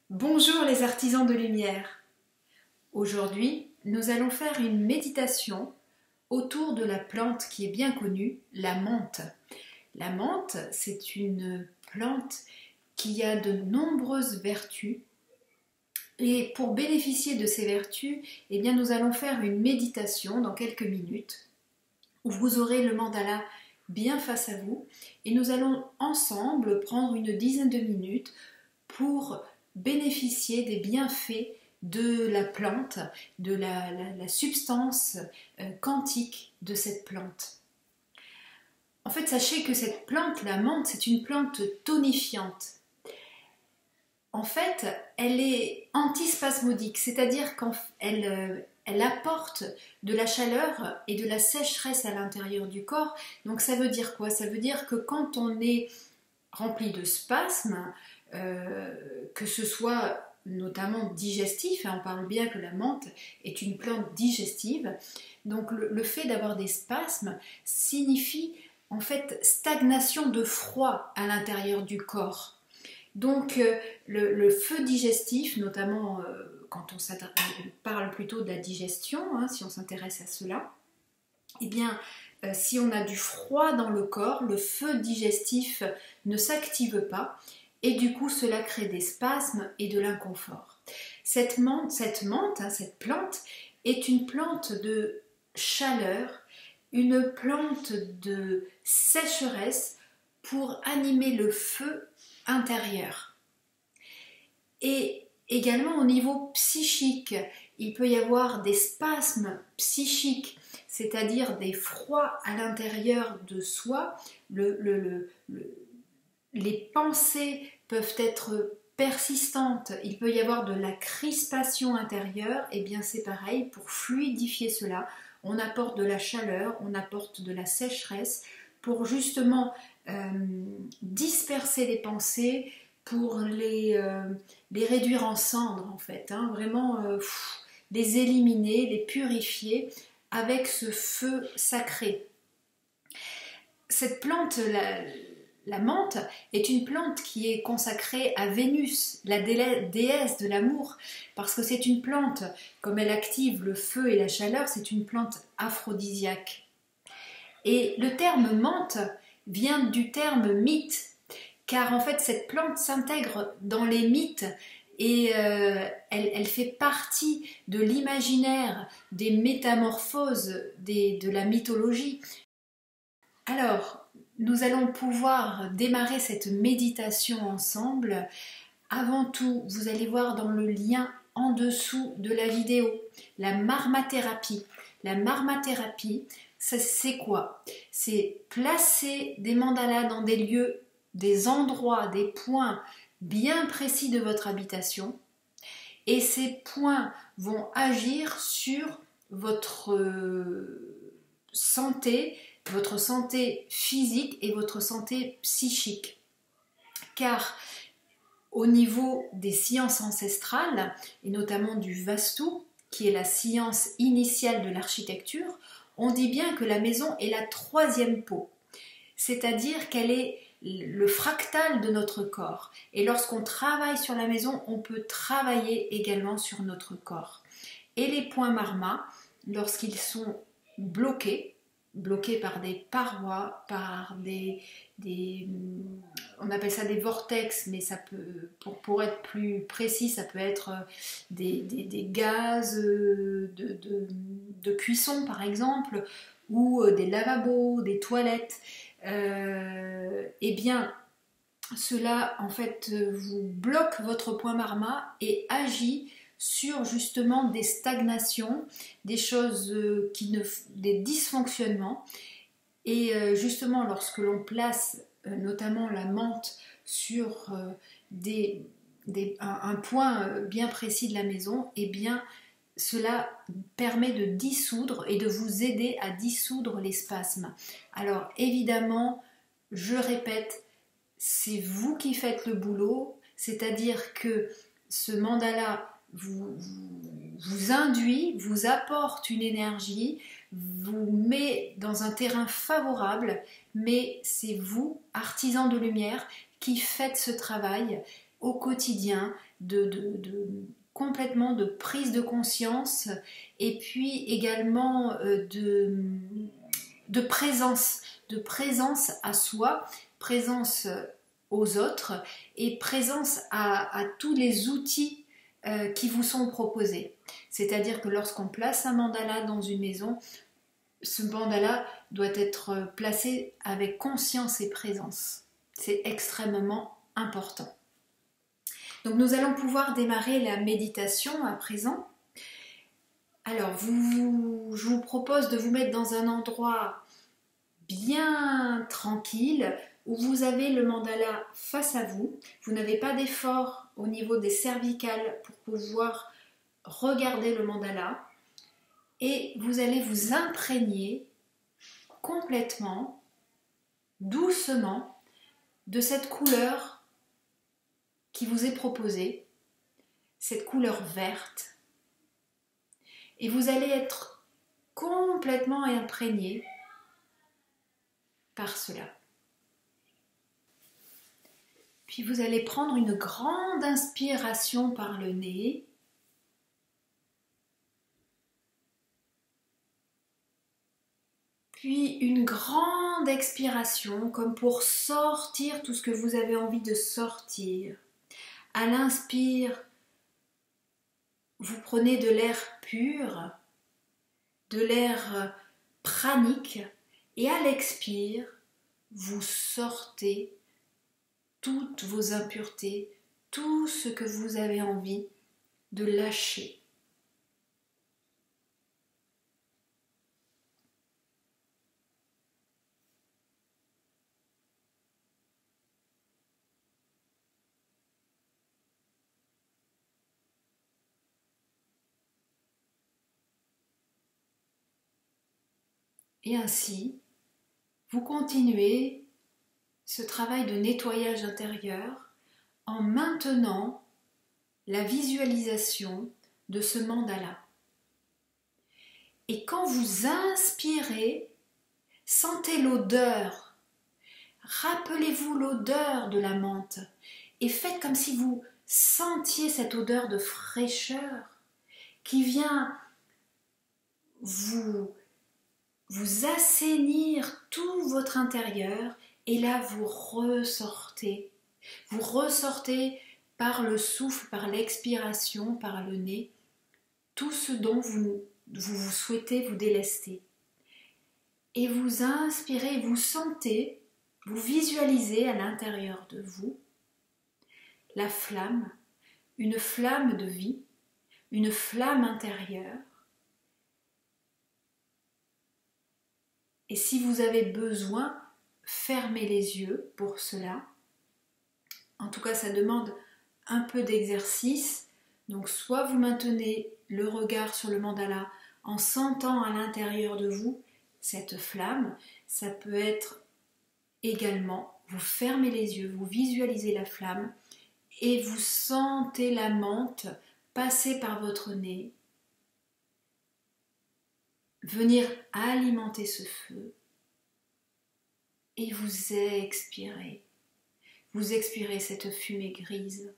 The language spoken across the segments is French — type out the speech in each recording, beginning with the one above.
Bonjour les artisans de lumière. Aujourd'hui, nous allons faire une méditation autour de la plante qui est bien connue, la menthe. La menthe, c'est une plante qui a de nombreuses vertus. Et pour bénéficier de ces vertus, eh bien, nous allons faire une méditation dans quelques minutes où vous aurez le mandala bien face à vous et nous allons ensemble prendre une dizaine de minutes pour bénéficier des bienfaits de la plante, de la substance quantique de cette plante. En fait, sachez que cette plante, la menthe, c'est une plante tonifiante. En fait, elle est antispasmodique, c'est-à-dire qu'elle apporte de la chaleur et de la sécheresse à l'intérieur du corps. Donc ça veut dire quoi? Ça veut dire que quand on est rempli de spasmes, que ce soit notamment digestif, on parle bien que la menthe est une plante digestive, donc le fait d'avoir des spasmes signifie en fait stagnation de froid à l'intérieur du corps. Donc le feu digestif, notamment quand on parle plutôt de la digestion, si on s'intéresse à cela, eh bien si on a du froid dans le corps, le feu digestif ne s'active pas et du coup cela crée des spasmes et de l'inconfort. Cette plante est une plante de chaleur, une plante de sécheresse pour animer le feu intérieur. Et également au niveau psychique, il peut y avoir des spasmes psychiques, c'est-à-dire des froids à l'intérieur de soi. Les pensées peuvent être persistantes, il peut y avoir de la crispation intérieure, et bien c'est pareil, pour fluidifier cela, on apporte de la chaleur, on apporte de la sécheresse pour justement disperser les pensées, pour les réduire en cendres en fait, vraiment les éliminer, les purifier avec ce feu sacré. Cette plante, la menthe, est une plante qui est consacrée à Vénus, la déesse de l'amour, parce que c'est une plante, comme elle active le feu et la chaleur, c'est une plante aphrodisiaque. Et le terme menthe vient du terme mythe, car en fait cette plante s'intègre dans les mythes et elle fait partie de l'imaginaire, des métamorphoses de la mythologie. Alors, nous allons pouvoir démarrer cette méditation ensemble. Avant tout, vous allez voir dans le lien en dessous de la vidéo, la marmathérapie. La marmathérapie, c'est quoi? C'est placer des mandalas dans des lieux, des endroits, des points bien précis de votre habitation. Et ces points vont agir sur votre santé physique et votre santé psychique. Car au niveau des sciences ancestrales, et notamment du Vastu, qui est la science initiale de l'architecture, on dit bien que la maison est la troisième peau, c'est-à-dire qu'elle est le fractal de notre corps. Et lorsqu'on travaille sur la maison, on peut travailler également sur notre corps. Et les points marma, lorsqu'ils sont bloqués par des parois, par on appelle ça des vortex, mais ça peut, pour être plus précis, ça peut être des gaz de cuisson par exemple, ou des lavabos, des toilettes. Eh bien, cela en fait vous bloque votre point marma et agit sur justement des stagnations, des choses des dysfonctionnements. Et justement, lorsque l'on place notamment la menthe sur un point bien précis de la maison, eh bien, cela permet de dissoudre et de vous aider à dissoudre les spasmes. Alors évidemment, je répète, c'est vous qui faites le boulot, c'est-à-dire que ce mandala vous induit, vous apporte une énergie, vous met dans un terrain favorable, mais c'est vous, artisans de lumière, qui faites ce travail au quotidien complètement de prise de conscience et puis également de présence à soi, présence aux autres et présence à tous les outils qui vous sont proposés. C'est-à-dire que lorsqu'on place un mandala dans une maison, ce mandala doit être placé avec conscience et présence. C'est extrêmement important. Donc nous allons pouvoir démarrer la méditation à présent. Alors je vous propose de vous mettre dans un endroit bien tranquille où vous avez le mandala face à vous. Vous n'avez pas d'effort au niveau des cervicales pour pouvoir regarder le mandala et vous allez vous imprégner complètement, doucement, de cette couleur qui vous est proposée, cette couleur verte, et vous allez être complètement imprégné par cela. Puis vous allez prendre une grande inspiration par le nez. Puis une grande expiration comme pour sortir tout ce que vous avez envie de sortir. À l'inspire, vous prenez de l'air pur, de l'air pranique, et à l'expire, vous sortez toutes vos impuretés, tout ce que vous avez envie de lâcher. Et ainsi, vous continuez ce travail de nettoyage intérieur en maintenant la visualisation de ce mandala. Et quand vous inspirez, sentez l'odeur. Rappelez-vous l'odeur de la menthe et faites comme si vous sentiez cette odeur de fraîcheur qui vient vous assainir tout votre intérieur et là vous ressortez. Vous ressortez par le souffle, par l'expiration, par le nez, tout ce dont vous souhaitez vous délester. Et vous inspirez, vous sentez, vous visualisez à l'intérieur de vous la flamme, une flamme de vie, une flamme intérieure. Et si vous avez besoin, fermez les yeux pour cela. En tout cas, ça demande un peu d'exercice. Donc, soit vous maintenez le regard sur le mandala en sentant à l'intérieur de vous cette flamme. Ça peut être également, vous fermez les yeux, vous visualisez la flamme et vous sentez la menthe passer par votre nez, venir alimenter ce feu et vous expirez. Vous expirez cette fumée grise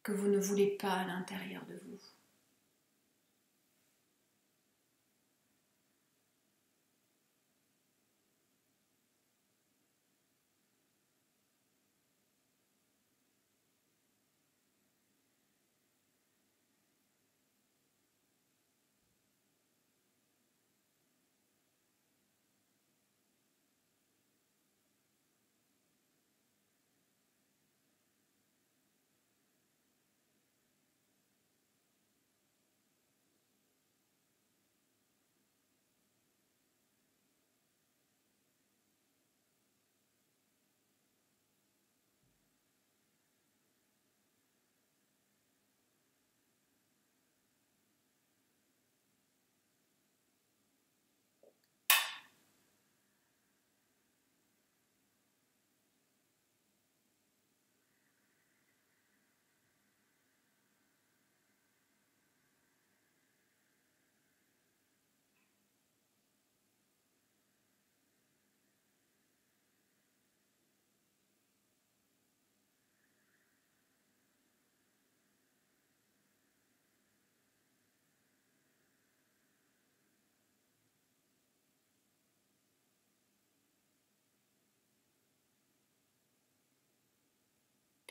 que vous ne voulez pas à l'intérieur de vous.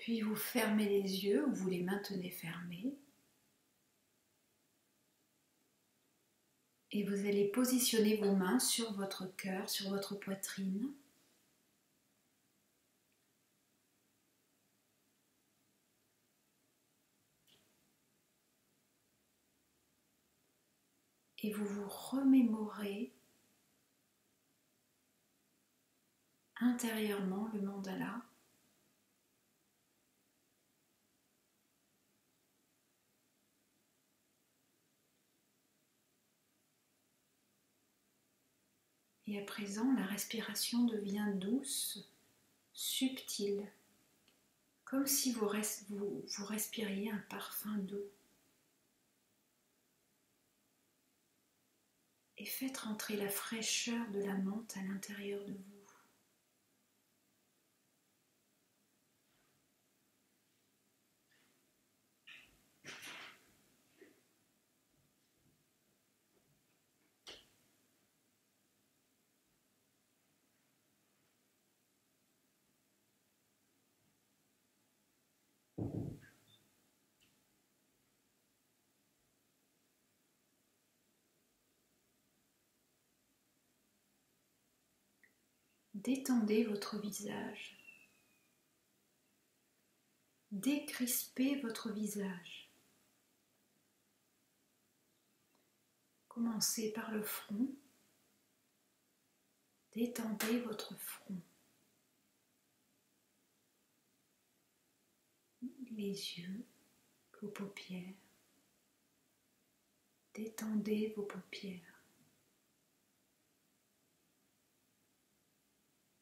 Puis vous fermez les yeux ou vous les maintenez fermés. Et vous allez positionner vos mains sur votre cœur, sur votre poitrine. Et vous vous remémorez intérieurement le mandala. Et à présent, la respiration devient douce, subtile, comme si vous respiriez un parfum doux. Et faites rentrer la fraîcheur de la menthe à l'intérieur de vous. Détendez votre visage. Décrispez votre visage. Commencez par le front. Détendez votre front. Les yeux, vos paupières. Détendez vos paupières.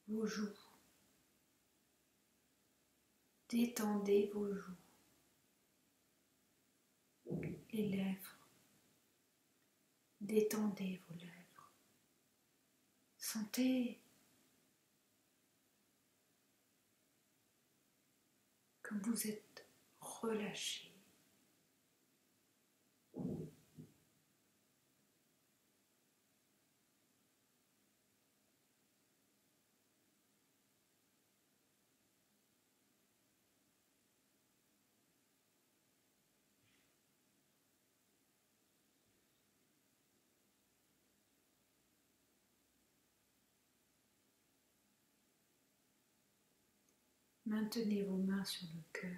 Vos joues. Détendez vos joues. Les lèvres. Détendez vos lèvres. Sentez comme vous êtes relâché. Maintenez vos mains sur le cœur.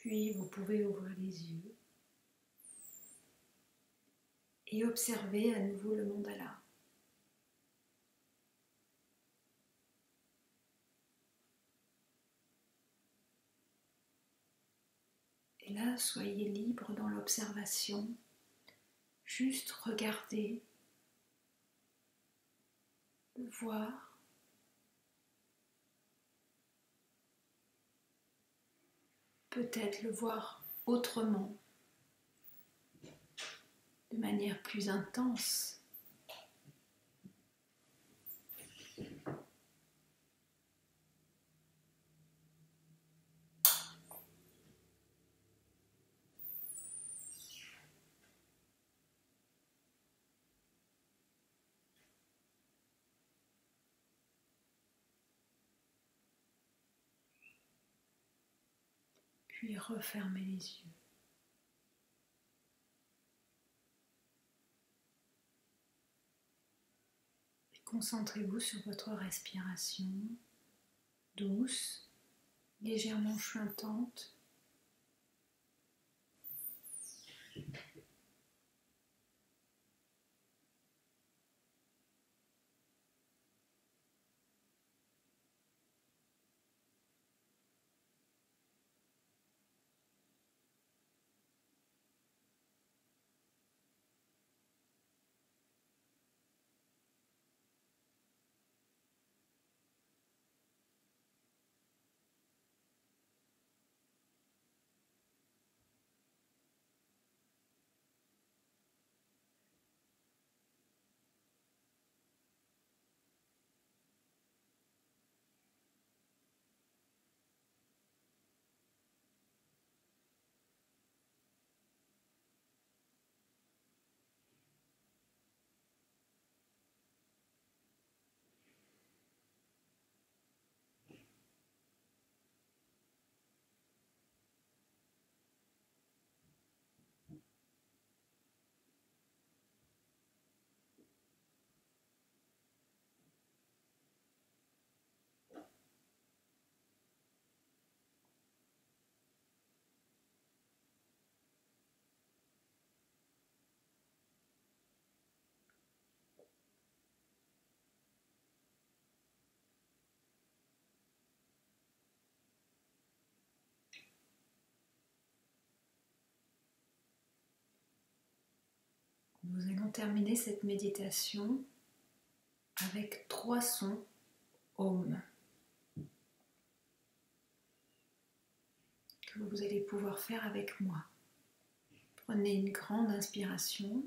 Puis vous pouvez ouvrir les yeux et observer à nouveau le mandala. Et là, soyez libre dans l'observation, juste regarder, le voir. Peut-être le voir autrement, de manière plus intense. Puis refermez les yeux. Et concentrez-vous sur votre respiration douce, légèrement chuintante. Nous allons terminer cette méditation avec 3 sons Om que vous allez pouvoir faire avec moi. Prenez une grande inspiration.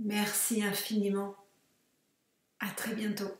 Merci infiniment. À très bientôt.